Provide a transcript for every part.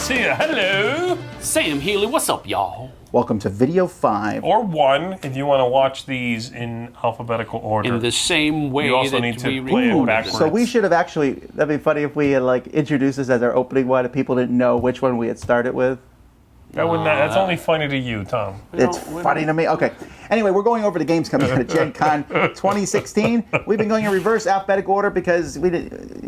Cheapass here. Hello. Sam Healy, what's up, y'all? Welcome to video 5. Or 1 if you want to watch these in alphabetical order. In the same way You also that need to we play it recorded backwards. So we should have actually, that'd be funny if we had like introduced this as our opening one and people didn't know which one we had started with. That's only funny to you, Tom. It's funny to me. Okay. Anyway, we're going over the games coming out of GenCon 2016. We've been going in reverse alphabetical order because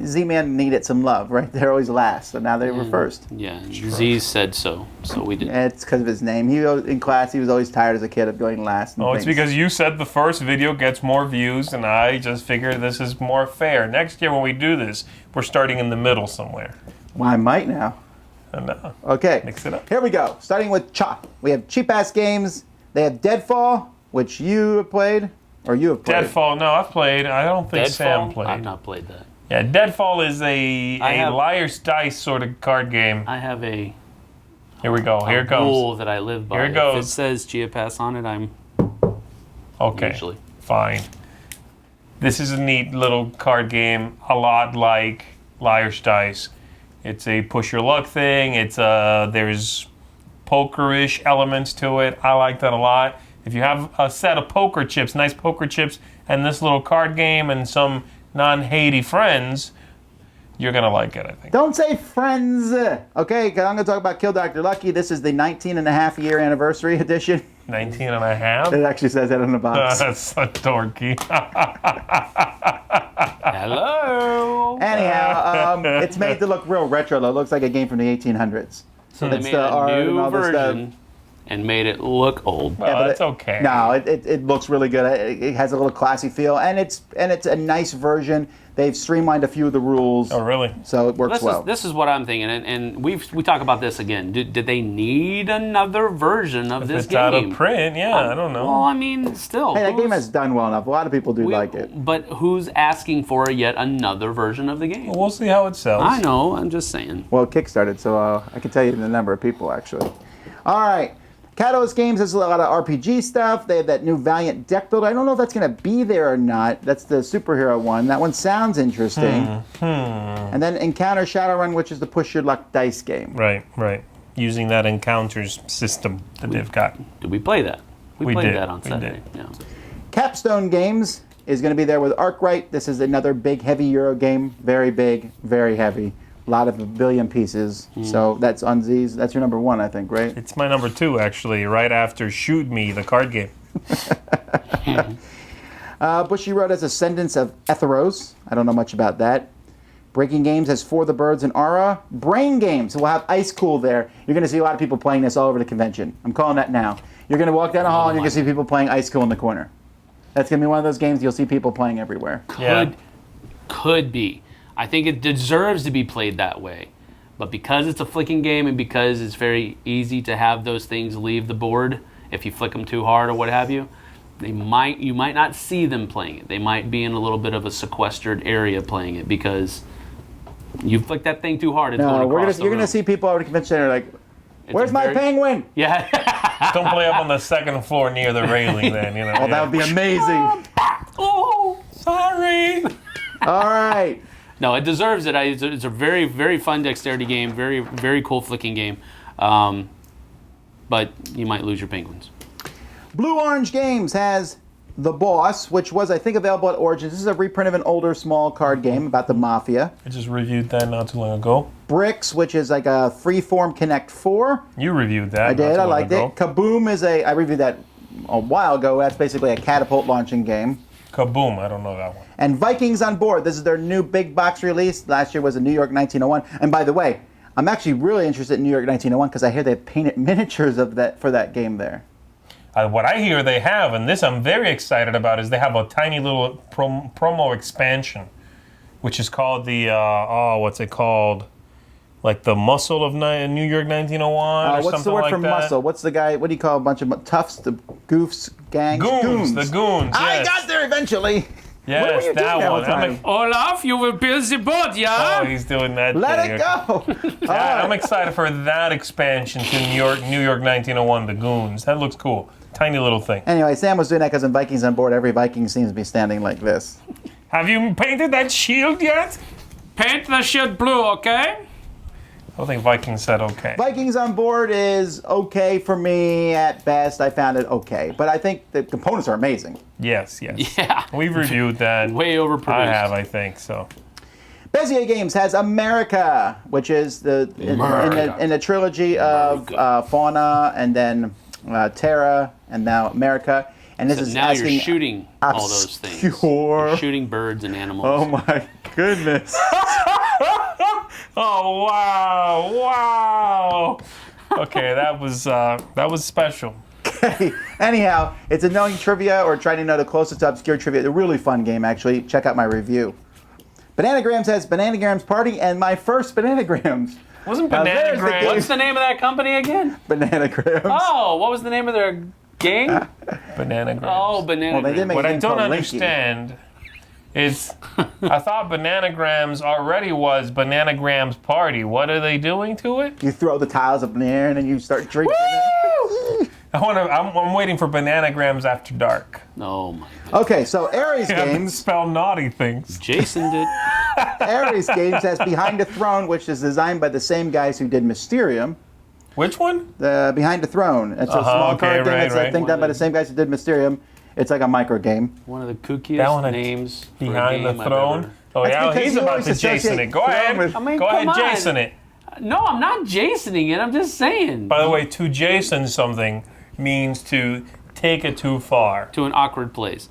Z-Man needed some love, right? They're always last, so now they were first. Yeah, Z said so we did. It's because of his name. In class, he was always tired as a kid of going last. Oh, it's because you said the first video gets more views, and I just figured this is more fair. Next year when we do this, we're starting in the middle somewhere. Well, I might now. No. Okay. Mix it up. Here we go. Starting with we have Cheapass Games. They have Deadfall, which you have played, or you have played. Deadfall, no, I've played. I don't think Sam played. I've not played that. Yeah, Deadfall is a liar's dice sort of card game. I have a Here we go. Here it comes. rule that I live by. Here it goes. If it says Cheapass on it, I'm Okay. usually. Fine. This is a neat little card game, a lot like Liar's Dice. It's a push your luck thing. There's pokerish elements to it. I like that a lot. If you have a set of poker chips, nice poker chips, and this little card game and some non-Haiti friends, you're gonna like it, I think. Don't say friends. Okay, because I'm going to talk about Kill Dr. Lucky. This is the 19-and-a-half-year anniversary edition. 19 and a half? It actually says that on the box. That's so dorky. Hello. Anyhow, it's made to look real retro, though. It looks like a game from the 1800s. So they It's made the art a and new all this version and made it look old. Well, but that's okay. No, it looks really good. It has a little classy feel, and it's a nice version. They've streamlined a few of the rules. Oh, really? So it works well. This is what I'm thinking, and we talk about this again. Did they need another version of this It's game? out of print, yeah, I don't know. Well, I mean, still. Hey, that game has done well enough. A lot of people do like it. But who's asking for yet another version of the game? We'll see how it sells. I know, I'm just saying. Well, it kickstarted, so I can tell you the number of people, actually. All right. Kados Games has a lot of RPG stuff. They have that new Valiant deck builder. I don't know if that's going to be there or not. That's the superhero one. That one sounds interesting. And then Encounter Shadowrun, which is the push your luck dice game. Right. Using that encounters system that they've got. Did we play that? We played did. that on We Saturday. did. Yeah. Capstone Games is going to be there with Arkwright. This is another big, heavy Euro game. Very big, very heavy. A lot of a billion pieces. So that's on Z's. That's your number 1, I think, right? It's my number 2, actually, right after Shoot Me, the card game. Bushiroad has Ascendance of Etheros. I don't know much about that. Breaking Games has For the Birds and Aura. Brain Games will have Ice Cool there. You're going to see a lot of people playing this all over the convention. I'm calling that now. You're going to walk down the hall and you're going to see people playing Ice Cool in the corner. That's going to be one of those games you'll see people playing everywhere. Could be. I think it deserves to be played that way. But because it's a flicking game and because it's very easy to have those things leave the board if you flick them too hard or what have you, you might not see them playing it. They might be in a little bit of a sequestered area playing it because you flick that thing too hard. It's going across the you're going to room. see people over the convention center like, where's my penguin? Yeah. Don't play up on the second floor near the railing then, you know. Oh, that would be amazing. Oh, Sorry. All right. No, it deserves it. It's a very, very fun dexterity game. Very, very cool flicking game. But you might lose your penguins. Blue Orange Games has The Boss, which was, I think, available at Origins. This is a reprint of an older, small card game about the mafia. I just reviewed that not too long ago. Bricks, which is like a freeform Connect 4. You reviewed that. I did. I I liked it. Kaboom is I reviewed that a while ago. That's basically a catapult launching game. Kaboom, I don't know that one. And Vikings on Board. This is their new big box release. Last year was a New York 1901. And by the way, I'm actually really interested in New York 1901 because I hear they painted miniatures of that for that game there. What I hear they have, and this I'm very excited about, is they have a tiny little promo expansion, which is called the, what's it called? Like the muscle of New York 1901 or something like that. What's the word for muscle? What's the guy, what do you call a bunch of toughs, the goofs, gangs? Goons. The goons, yes. I got there eventually. Yes, What were you that doing one. that time? Olaf, you will build the boat, yeah? Oh, he's doing that Let thing. it go. Yeah, I'm excited for that expansion to New York 1901, the Goons. That looks cool. Tiny little thing. Anyway, Sam was doing that because in Vikings on Board, every Viking seems to be standing like this. Have you painted that shield yet? Paint the shit blue, okay? I think Vikings said okay. Vikings on board is okay for me at best. I found it okay. But I think the components are amazing. Yes. Yeah. We've reviewed that. Way overproduced. I have, I think, so. Bezier Games has America, which is in the trilogy of Fauna and then Terra and now America. And this is now asking you're shooting all those things. You're shooting birds and animals. Oh my goodness. Oh wow! Okay, that was special. Okay. Anyhow, it's a knowing trivia or trying to know the closest to obscure trivia. It's a really fun game, actually. Check out my review. Bananagrams has Bananagrams Party and my first Bananagrams. Wasn't Now, there's the Bananagrams? game. What's the name of that company again? Bananagrams. Oh, what was the name of their gang? Bananagrams. Oh, Bananagrams. Well, they did make What a I game don't called Linky. understand is I thought Bananagrams already was Bananagrams Party. What are they doing to it? You throw the tiles up in the air and then you start drinking. I'm waiting for Bananagrams After Dark. Oh my God. Okay, so Ares Yeah, Games. spell naughty things. Jason did. Ares Games has Behind the Throne, which is designed by the same guys who did Mysterium. Which one? The Behind the Throne. It's a small okay, card game. right, It's I right. think done by the same guys who did Mysterium. It's like a micro game. One of the That one kookiest had names for a Behind the game I've Throne. ever- Oh That's yeah, because he's you about always to Jason associate it. Go Throne ahead. with- I mean, Go ahead, come on. Jason it. No, I'm not Jasoning it. I'm just saying. By the way, to Jason something means to take it too far. To an awkward place.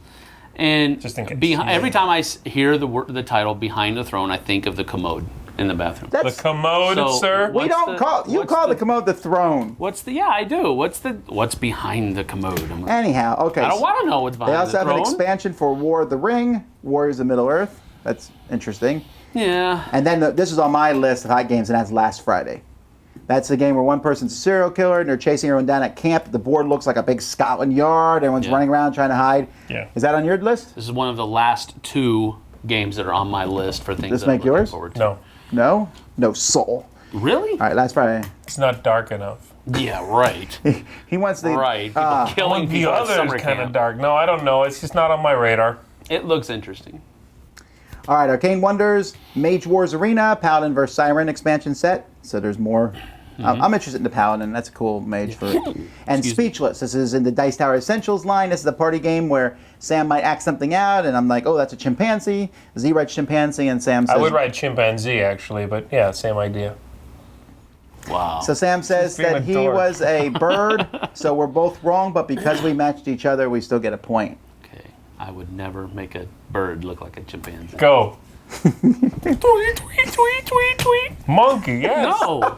And Just in case. every time I hear the title Behind the Throne, I think of the commode in the bathroom. The That's, commode, So, sir. we what's don't the- call you what's call the the- commode the throne. Yeah, I do. What's behind the commode? Anyhow, okay. I don't want to know what's They behind also the have an throne. expansion for War of the Ring, Warriors of Middle Earth. That's interesting. Yeah. And then this is on my list of hot games, and that's Last Friday. That's the game where one person's a serial killer and they're chasing everyone down at camp. The board looks like a big Scotland Yard. Everyone's Yeah. running around trying to hide. Yeah. Is that on your list? This is one of the last two games that are on my list for things This that I'm make looking yours? forward to. No, No? No soul. Really? All right, Last Friday. it's not dark enough. Yeah, right. He wants the... Right. People killing The people at other summer is kind of camp. dark. No, I don't know. It's just not on my radar. It looks interesting. All right, Arcane Wonders, Mage Wars Arena, Paladin vs. Siren expansion set. So there's more. I'm interested in the Paladin. That's a cool mage for it. And Excuse me. Speechless. This is in the Dice Tower Essentials line. This is a party game where Sam might act something out, and I'm like, oh, that's a chimpanzee. Z writes chimpanzee, and Sam says... I would write chimpanzee actually, but yeah, same idea. Wow. So Sam says Just being that a he dork. was a bird, so we're both wrong, but because we matched each other, we still get a point. Okay. I would never make a bird look like a chimpanzee. Go. Tweet, tweet, tweet, tweet, tweet. Monkey, yes. No.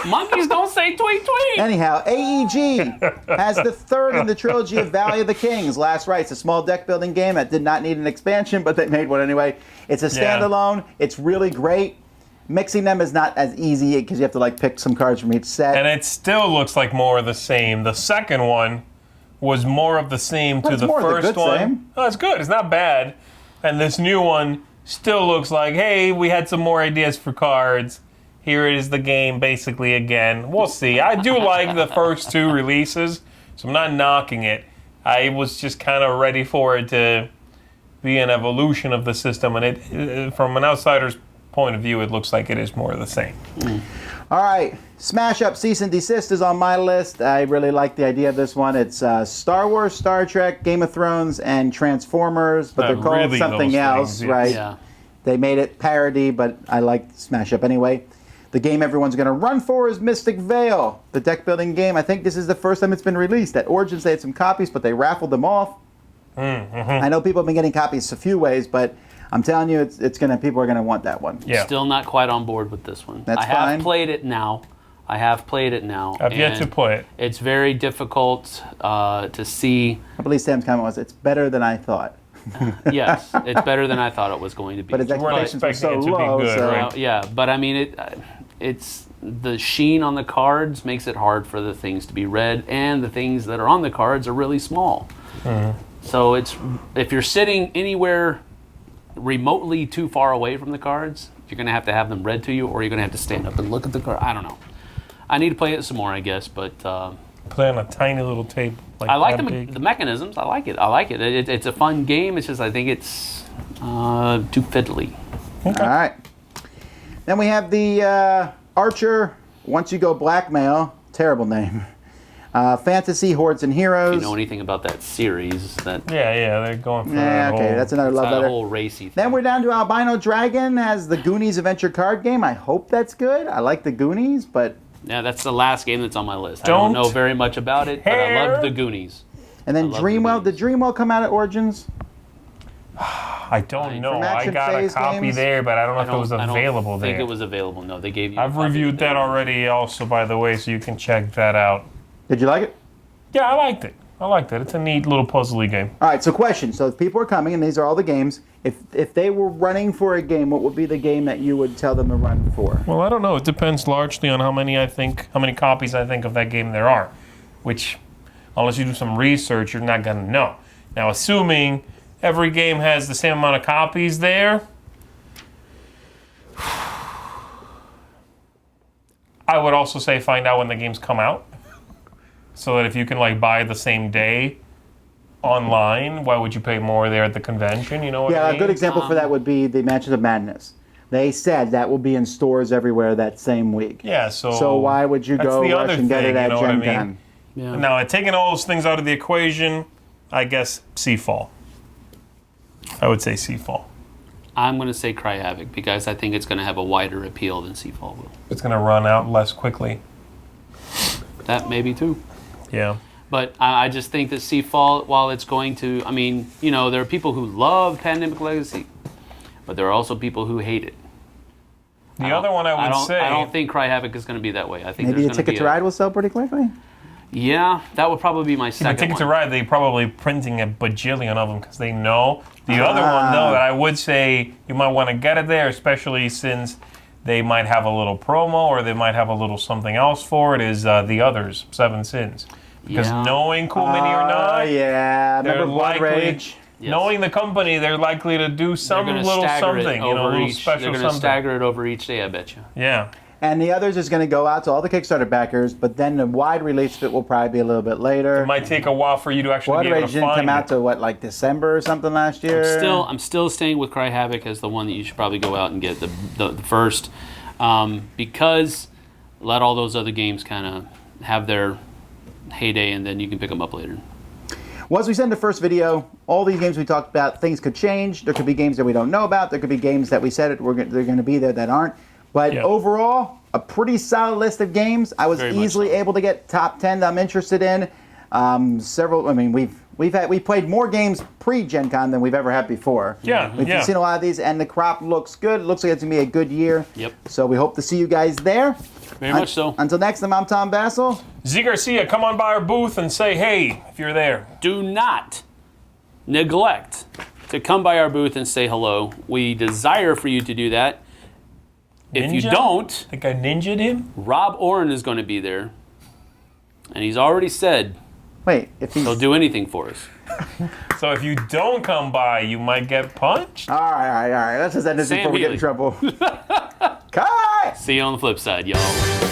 Monkeys don't say tweet tweet. Anyhow, AEG has the third in the trilogy of Valley of the Kings. Last Rites, a small deck building game that did not need an expansion, but they made one anyway. It's a Yeah. standalone. It's really great. Mixing them is not as easy because you have to like pick some cards from each set. And it still looks like more of the same. The second one was more of the same to It's the more of the first good one. same. Oh, it's good. It's not bad. And this new one still looks like, hey, we had some more ideas for cards. Here it is the game basically again. We'll see. I do like the first two releases, so I'm not knocking it. I was just kind of ready for it to be an evolution of the system, and it from an outsider's point of view, it looks like it is more of the same. All right, Smash Up Cease and Desist is on my list. I really like the idea of this one. It's Star Wars, Star Trek, Game of Thrones, and Transformers, but they're called really something those else, things, right? Yeah. They made it parody, but I like Smash Up anyway. The game everyone's going to run for is Mystic Vale, the deck building game. I think this is the first time it's been released. At Origins, they had some copies, but they raffled them off. I know people have been getting copies a few ways, but I'm telling you, people are gonna want that one. Yeah. Still not quite on board with this one. That's I have fine. played it now. I've yet to and play it. It's very difficult to see. I believe Sam's comment was, it's better than I thought. Yes, it's better than I thought it was going to be. But his weren't expectations were so expecting it to be low, good, so... right? Yeah, but I mean, it's the sheen on the cards makes it hard for the things to be read, and the things that are on the cards are really small. So if you're sitting anywhere remotely too far away from the cards, you're going to have them read to you, or you're going to have to stand up and look at the card. I don't know. I need to play it some more, I guess, but Play on a tiny little table. I like that the big. mechanisms. I like it. It's a fun game. It's just I think it's too fiddly. All right. Then we have the Archer, Once You Go Blackmail, terrible name. Fantasy, Hordes and Heroes. If you know anything about that series, that Yeah, they're going for Yeah, that okay, whole- that's another love that letter. whole racy thing. Then we're down to Albino Dragon as the Goonies adventure card game. I hope that's good. I like the Goonies, but... Yeah, that's the last game that's on my list. I Don't don't know very much about it, but I care. love the Goonies. And then I love the Dreamwell. Did Goonies. Dreamwell come out at Origins? I don't know. From I Action got a Phase copy Games? there, but I don't know if it was I available don't there. think it was available. No, they gave you. I've reviewed that already also, by the way, so you can check that out. Did you like it? Yeah, I liked it. It's a neat little puzzly game. All right, so question. So if people are coming, and these are all the games, if they were running for a game, what would be the game that you would tell them to run for? Well, I don't know. It depends largely on how many copies I think of that game there are, which, unless you do some research, you're not going to know. Now, assuming every game has the same amount of copies there, I would also say find out when the games come out, so that if you can like buy the same day online, why would you pay more there at the convention? You know what I Yeah, mean? a good example for that would be the Mansions of Madness. They said that will be in stores everywhere that same week. Yeah, so... So why would you that's go the rush other and get thing, it at you know what I Gen mean? Con? Yeah. Now, taking all those things out of the equation, I guess Seafall. I would say Seafall. I'm going to say Cry Havoc because I think it's going to have a wider appeal than Seafall will. It's going to run out less quickly. That maybe too. Yeah. But I just think that Seafall, while it's going to, I mean, you know, there are people who love Pandemic Legacy, but there are also people who hate it. The other one I would say... I don't think Cry Havoc is going to be that way. I think Maybe a there's going Ticket to Ride will sell pretty quickly? Yeah, that would probably be my The second Ticket one. to Ride, they probably printing a bajillion of them because they know. The other one, though, that I would say you might want to get it there, especially since they might have a little promo or they might have a little something else for it, is The Others, Seven Sins. Because Yeah. knowing Cool Mini or not, Yeah. they're Remember Blood likely... Rage? Yes. Knowing the company, they're likely to do They're some going to little stagger something, it you know, a over little each. special They're going to something. stagger it over each day, I bet you. Yeah. And the others is going to go out to all the Kickstarter backers, but then the wide release of it will probably be a little bit later. It might take a while for you to actually Blood be able Rage to didn't find come out it. to what, like December or something last year? I'm still staying with Cry Havoc as the one that you should probably go out and get the first, because let all those other games kind of have their heyday, and then you can pick them up later. Well, as we said in the first video, all these games we talked about, things could change. There could be games that we don't know about. There could be games that we said they're going to be there that aren't. But Yeah. overall, a pretty solid list of games. I was Very much easily so. able to get top 10 that I'm interested in. Several. I mean, we played more games pre-Gen Con than we've ever had before. Yeah, We've yeah. seen a lot of these, and the crop looks good. It looks like it's going to be a good year. Yep. So we hope to see you guys there. Very much so. Until next time, I'm Tom Bassel. Z Garcia, come on by our booth and say hey if you're there. Do not neglect to come by our booth and say hello. We desire for you to do that. If you Ninja? don't, Think I ninja'd him? Rob Oren is going to be there, and he's already said Wait, if he's... he'll do anything for us. So if you don't come by, you might get punched? All right. Let's just end this Sam before we get in Healy. trouble. Kai! See you on the flip side, y'all.